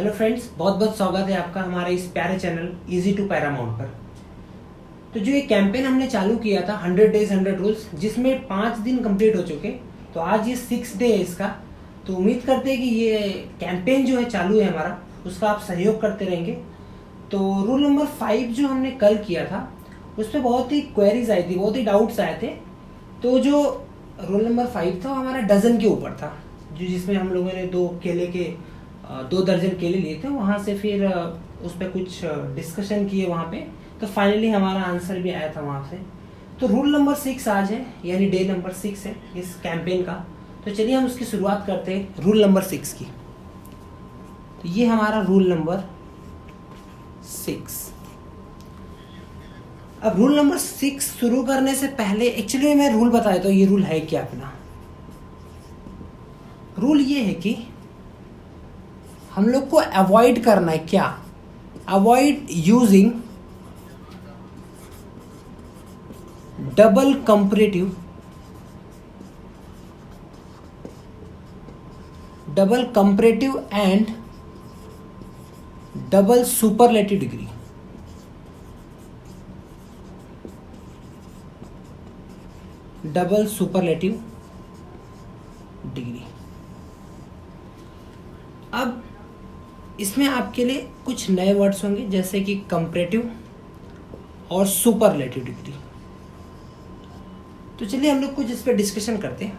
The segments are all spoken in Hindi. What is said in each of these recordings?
हेलो फ्रेंड्स, बहुत बहुत स्वागत है आपका हमारे इस प्यारे चैनल इजी टू पैरामाउंट पर। तो जो ये कैंपेन हमने चालू किया था 100 डेज 100 रूल्स, जिसमें 5 दिन कंप्लीट हो चुके, तो आज ये 6 डे है इसका। तो उम्मीद करते हैं कि ये कैंपेन जो है चालू है हमारा, उसका आप सहयोग करते रहेंगे। तो रूल नंबर 5 जो हमने कल किया था, उस पर बहुत ही क्वेरीज आई थी, बहुत ही डाउट्स आए थे। तो जो रूल नंबर 5 था हमारा डजन के ऊपर था, जो जिसमें हम लोगों ने 2 दर्जन केले लिए थे। वहाँ से फिर उस पर कुछ डिस्कशन किए वहाँ पे, तो फाइनली हमारा आंसर भी आया था वहाँ से। तो रूल नंबर 6 आज है, यानी डे नंबर 6 है इस कैंपेन का। तो चलिए हम उसकी शुरुआत करते हैं रूल नंबर 6 की। तो ये हमारा रूल नंबर 6। अब रूल नंबर 6 शुरू करने से पहले एक्चुअली मैं रूल बताया तो ये रूल है क्या अपना। रूल ये है कि हम लोग को अवॉइड करना है, क्या avoid using double comparative and double superlative degree. Double superlative degree. अब इसमें आपके लिए कुछ नए वर्ड्स होंगे, जैसे कि कंपैरेटिव और सुपरलेटिव डिग्री। तो चलिए हम लोग कुछ इस पर डिस्कशन करते हैं।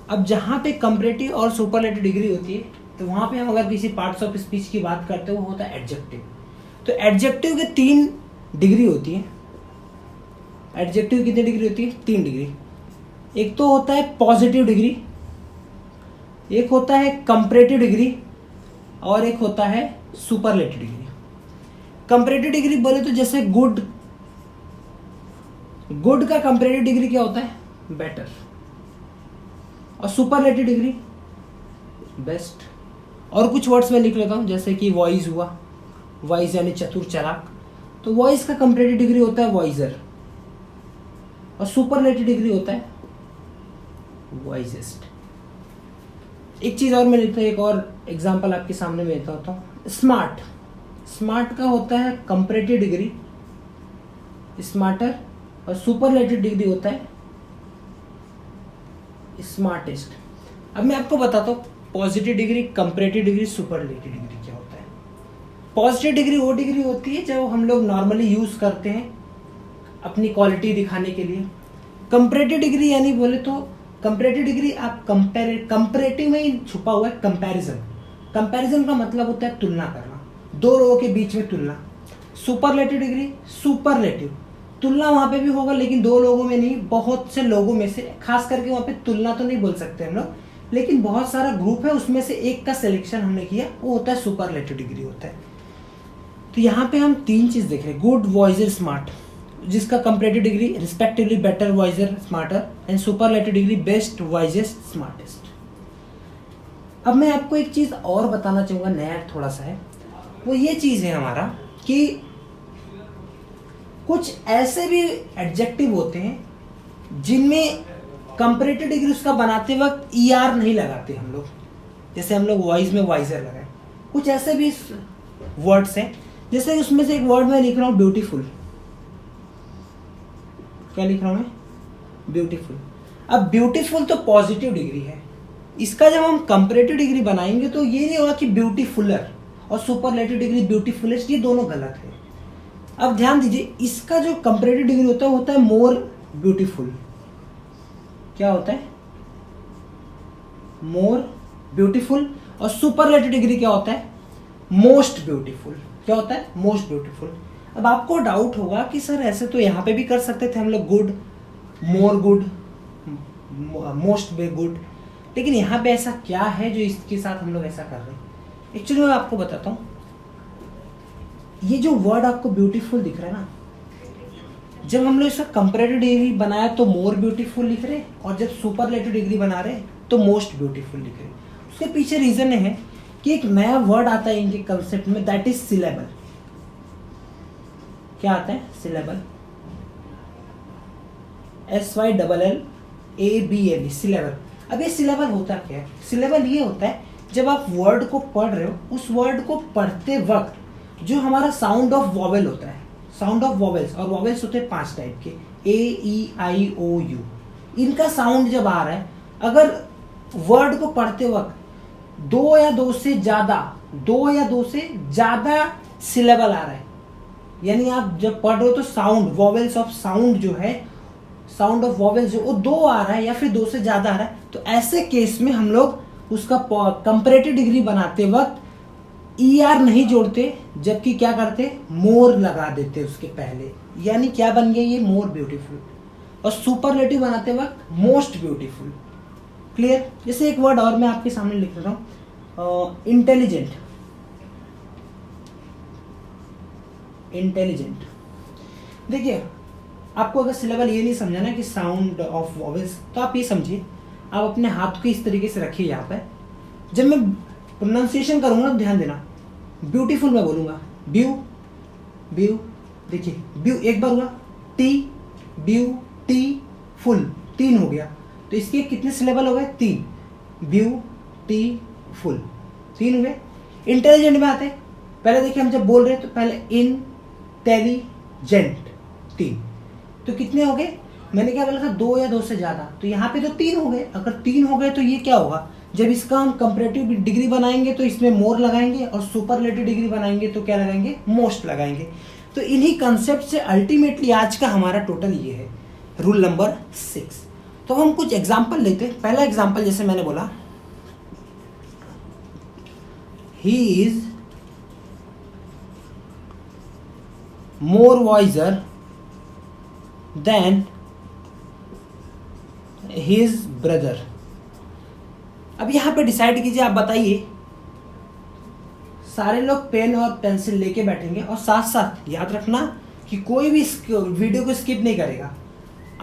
अब जहाँ पे कंपैरेटिव और सुपरलेटिव डिग्री होती है, तो वहाँ पे हम अगर किसी पार्ट्स ऑफ स्पीच की बात करते हैं, वो होता है एडजेक्टिव। तो एडजेक्टिव के 3 डिग्री होती है। एडजेक्टिव कितनी डिग्री होती है? 3 डिग्री। एक तो होता है पॉजिटिव डिग्री, एक होता है कंपैरेटिव डिग्री, और एक होता है सुपरलेटिव डिग्री। कंपैरेटिव डिग्री बोले तो जैसे गुड का कंपैरेटिव डिग्री क्या होता है? बेटर। और सुपरलेटिव डिग्री बेस्ट। और कुछ वर्ड्स में लिख लेता हूं, जैसे कि वॉइस हुआ, वॉइस यानी चतुर चालाक, तो वॉइस का कंपैरेटिव डिग्री होता है वॉइजर, और सुपरलेटिव डिग्री होता है वॉइजेस्ट। एक चीज और मैं लिखता हूँ, एक और एग्जांपल आपके सामने में देता हूँ। स्मार्ट का होता है कंपैरेटिव डिग्री स्मार्टर, और सुपरलेटिव डिग्री होता है स्मार्टेस्ट। अब मैं आपको बताता हूँ positive degree, comparative degree, superlative degree क्या होता है। पॉजिटिव डिग्री वो डिग्री होती है जो हम लोग नॉर्मली यूज करते हैं अपनी क्वालिटी दिखाने के लिए। कंपैरेटिव डिग्री यानी बोले तो कंपैरेटिव डिग्री आप कंपैरेटिव में ही छुपा हुआ है कंपैरिजन। कंपैरिजन का मतलब होता है तुलना करना, 2 लोगों के बीच में तुलना। सुपरलेटिव डिग्री सुपरलेटिव, तुलना वहां पे भी होगा लेकिन 2 लोगों में नहीं, बहुत से लोगों में से। खास करके वहां पे तुलना तो नहीं बोल सकते हम लोग, लेकिन बहुत सारा ग्रुप है, उसमें से एक का सिलेक्शन हमने किया, वो होता है सुपरलेटिव डिग्री होता है। तो यहाँ पे हम 3 चीज देख रहे हैं, गुड, वॉइजर, स्मार्ट, जिसका comparative degree respectively better, wiser, smarter, and superlative degree best, wisest, smartest. अब मैं आपको एक चीज और बताना चाहूंगा, नया थोड़ा सा है, वो ये चीज है हमारा कि कुछ ऐसे भी एडजेक्टिव होते हैं जिनमें कंपैरेटिव डिग्री उसका बनाते वक्त ER नहीं लगाते हम लोग, जैसे हम लोग वॉइस में वाइजर लगाए। कुछ ऐसे भी वर्ड्स हैं, जैसे उसमें से एक वर्ड मैं लिख रहा हूं ब्यूटीफुल। क्या लिख रहा हूं मैं? ब्यूटीफुल। अब ब्यूटीफुल तो पॉजिटिव डिग्री है, इसका जब हम कंपैरेटिव डिग्री बनाएंगे तो ये नहीं होगा कि ब्यूटीफुलर और सुपरलेटिव डिग्री ब्यूटीफुलेस्ट, ये दोनों गलत है। अब ध्यान दीजिए, इसका जो कंपैरेटिव डिग्री होता है मोर ब्यूटीफुल। क्या होता है? More beautiful. और सुपरलेटिव डिग्री क्या होता है? Most beautiful. क्या होता है? Most beautiful. अब आपको डाउट होगा कि सर ऐसे तो यहाँ पे भी कर सकते थे हम लोग, good, more good, most good, लेकिन यहाँ पे ऐसा क्या है जो इसके साथ हम लोग ऐसा कर रहे हैं। एक्चुअली मैं आपको बताता हूँ, ये जो वर्ड आपको ब्यूटीफुल दिख रहा है ना, जब हम लोग इसका कंपैरेटिव डिग्री बनाया तो मोर ब्यूटीफुल लिख रहे, और जब सुपरलेटिव डिग्री बना रहे तो मोस्ट ब्यूटीफुल लिख रहे। उसके पीछे रीजन है कि एक नया वर्ड आता है इनके कंसेप्ट में, दैट इज सिलेबल। क्या आता है? सिलेबल। SYLLABLE, syllable. अब ये सिलेबल होता क्या है? सिलेबल ये होता है जब आप वर्ड को पढ़ रहे हो, उस वर्ड को पढ़ते वक्त जो हमारा साउंड ऑफ वॉवेल होता है, साउंड ऑफ वॉवेल्स, और वॉवेल्स होते हैं 5 टाइप के, A E I O U, इनका साउंड जब आ रहा है, अगर वर्ड को पढ़ते वक्त 2 या 2 से ज्यादा सिलेबल आ रहा है, यानी आप जब पढ़ रहे हो तो साउंड, वॉवेल्स ऑफ साउंड जो है, साउंड ऑफ वॉवेल्स जो वो 2 आ रहा है या फिर 2 से ज्यादा आ रहा है, तो ऐसे केस में हम लोग उसका कंपैरेटिव डिग्री बनाते वक्त ER नहीं जोड़ते, जबकि क्या करते, मोर लगा देते उसके पहले, यानी क्या बन गया ये, मोर ब्यूटीफुल। और सुपरलेटिव बनाते वक्त मोस्ट ब्यूटीफुल। क्लियर? जैसे एक वर्ड और मैं आपके सामने लिख रहा हूं, इंटेलिजेंट। इंटेलिजेंट, देखिए आपको अगर सिलेबल ये नहीं समझा ना कि साउंड ऑफ वॉवेल्स, तो आप ये समझिए, आप अपने हाथ को इस तरीके से रखिए यहाँ पे, जब मैं प्रोनाउंसिएशन करूंगा ध्यान देना, ब्यूटीफुल मैं बोलूंगा, ब्यू ब्यू, देखिए ब्यू एक बार हुआ, टी ब्यू टी फुल, 3 हो गया, तो इसके कितने सिलेबल हो गए, 3, ब्यू टी फुल, 3 हुए। इंटेलिजेंट में आते, पहले देखिए हम जब बोल रहे हैं तो पहले इंटेलिजेंट, 3, तो कितने हो गए, मैंने क्या बोला था, 2 या 2 से ज्यादा, तो यहाँ पे तो 3 हो गए। अगर 3 हो गए तो ये क्या होगा, जब इसका हम कंपैरेटिव डिग्री बनाएंगे तो इसमें मोर लगाएंगे, और सुपरलेटिव डिग्री बनाएंगे तो क्या लगाएंगे, मोस्ट लगाएंगे। तो इन्हीं कंसेप्ट से अल्टीमेटली आज का हमारा टोटल ये है, रूल नंबर 6। तो हम कुछ एग्जाम्पल लेते हैं। पहला एग्जाम्पल जैसे मैंने बोला, he is more visor than his brother. अब यहां पे डिसाइड कीजिए, आप बताइए, सारे लोग पेन और पेंसिल लेके बैठेंगे, और साथ साथ याद रखना कि कोई भी वीडियो को स्किप नहीं करेगा।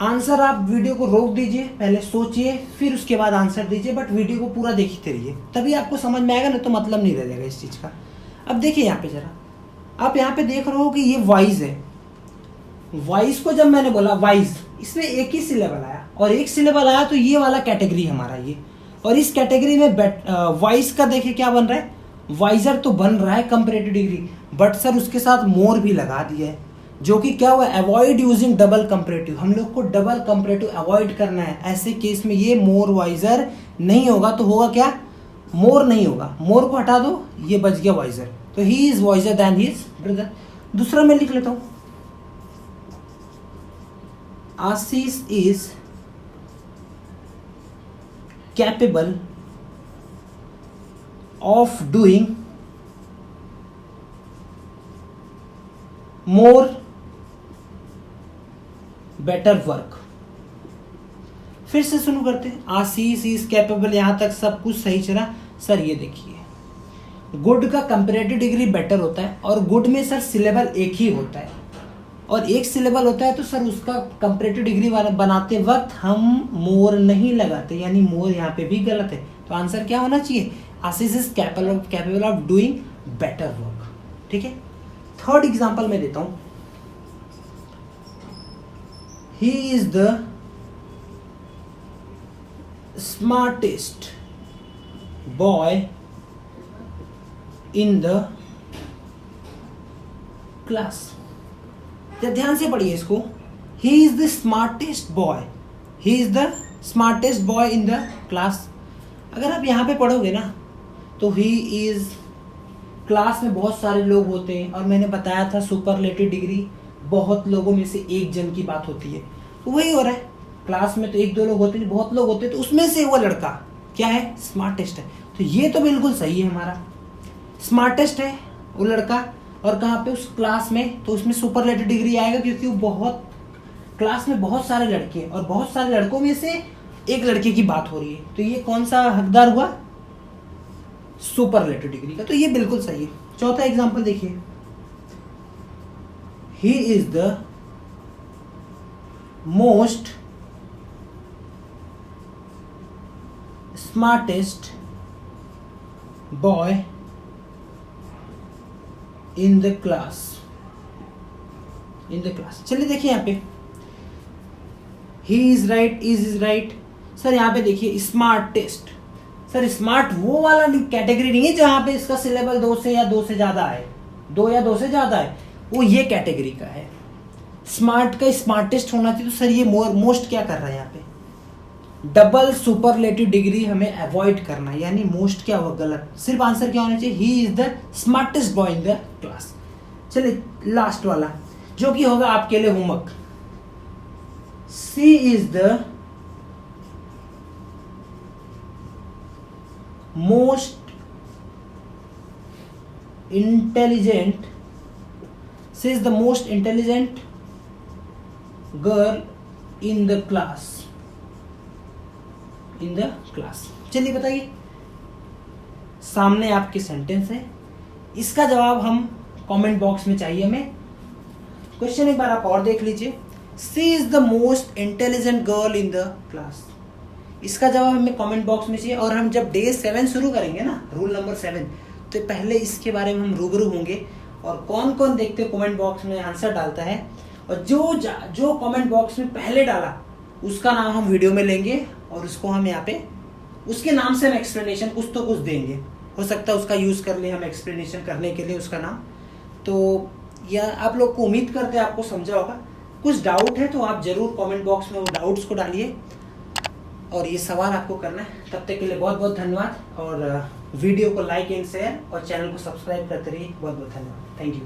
आंसर आप वीडियो को रोक दीजिए, पहले सोचिए, फिर उसके बाद आंसर दीजिए, बट वीडियो को पूरा देखते रहिए, तभी आपको समझ में आएगा, नहीं तो मतलब नहीं रह जाएगा इस चीज का। अब देखिए यहाँ पे जरा, आप यहाँ पे देख रहे हो कि ये वाइज है। वाइज को जब मैंने बोला वाइज, इसमें एक ही सिलेबल आया, और एक सिलेबल आया तो ये वाला कैटेगरी हमारा ये, और इस कैटेगरी में वाइज का देखिए क्या बन रहा है, वाइजर तो बन रहा है कंपैरेटिव डिग्री, बट सर उसके साथ मोर भी लगा दिया है, जो कि क्या हुआ, अवॉइड यूजिंग डबल कंपैरेटिव। हम लोग को डबल कंपैरेटिव अवॉइड करना है, ऐसे केस में ये मोर वाइजर नहीं होगा, तो होगा क्या, मोर नहीं होगा, मोर को हटा दो, ये बच गया वाइजर, तो he is wiser than his brother. दूसरा मैं लिख लेता हूं, Ashish is capable of doing more better work. फिर से शुरू करते हैं, आशीष इज कैपेबल, यहां तक सब कुछ सही चला। सर ये देखिए, गुड का कंपैरेटिव डिग्री बेटर होता है, और गुड में सर सिलेबल एक ही होता है, और एक सिलेबल होता है, तो सर उसका कंपैरेटिव डिग्री बनाते वक्त हम मोर नहीं लगाते, यानी मोर यहाँ पे भी गलत है। तो आंसर क्या होना चाहिए, Ashish is capable of doing better work. ठीक है, थर्ड एग्जांपल मैं देता हूं, he is the smartest boy in the class. ध्यान से पढ़िए इसको, he is the smartest boy, he is the smartest boy in the class. अगर आप यहाँ पे पढ़ोगे ना, तो ही इज, क्लास में बहुत सारे लोग होते हैं, और मैंने बताया था सुपरलेटिव डिग्री बहुत लोगों में से एक जन की बात होती है, तो वही हो रहा है, क्लास में तो 1-2 लोग होते हैं, बहुत लोग होते हैं, तो उसमें से वो लड़का क्या है, स्मार्टेस्ट है। तो ये तो बिल्कुल सही है, हमारा स्मार्टेस्ट है वो लड़का, और कहाँ पे, उस क्लास में, तो उसमें सुपरलेटिव डिग्री आएगा, क्योंकि वो बहुत, क्लास में बहुत सारे लड़के हैं, और बहुत सारे लड़कों में से एक लड़के की बात हो रही है, तो ये कौन सा हकदार हुआ, सुपरलेटिव डिग्री का, तो ये बिल्कुल सही है। चौथा एग्जांपल देखिए, ही is the most smartest boy in the class, in the class. चलिए देखिए यहाँ पे, he is right, is right. Sir यहाँ पे देखिए स्मार्टेस्ट, सर स्मार्ट वो वाला कैटेगरी नहीं है जहां पे इसका सिलेबल 2 से या 2 से ज्यादा है, 2 या 2 से ज्यादा है, वो ये कैटेगरी का है। स्मार्ट का स्मार्टेस्ट होना चाहिए, तो सर ये मोस्ट क्या कर रहा है यहाँ पे, डबल सुपरलेटिव डिग्री हमें अवॉइड करना है, यानी मोस्ट क्या हुआ, गलत। सिर्फ आंसर क्या होना चाहिए, he is the smartest boy in the class. चलिए लास्ट वाला जो कि होगा आपके लिए homework, she is the most intelligent, she is the most intelligent girl in the class, in the class. चलिए बताइए, सामने आपके सेंटेंस है, इसका जवाब हम कमेंट बॉक्स में चाहिए हमें। क्वेश्चन एक बार आप और देख लीजिए, she is the most intelligent girl in the class, इसका जवाब हमें कमेंट बॉक्स में चाहिए। और हम जब डे 7 शुरू करेंगे ना, रूल नंबर 7, तो पहले इसके बारे में हम रूबरू होंगे और कौन कौन देखते कमेंट बॉक्स में आंसर डालता है, और जो कमेंट बॉक्स में पहले डाला उसका नाम हम वीडियो में लेंगे और उसको हम यहाँ पे उसके नाम से हम एक्सप्लेनेशन कुछ तो कुछ देंगे, हो सकता है उसका यूज़ कर ले हम एक्सप्लेनेशन करने के लिए उसका नाम। तो यह आप लोग को उम्मीद करते हैं आपको समझा होगा। कुछ डाउट है तो आप जरूर कमेंट बॉक्स में वो डाउट्स को डालिए और ये सवाल आपको करना है। तब तक के लिए बहुत बहुत धन्यवाद, और वीडियो को लाइक एंड शेयर और चैनल को सब्सक्राइब करते रहिए। बहुत बहुत धन्यवाद, थैंक यू।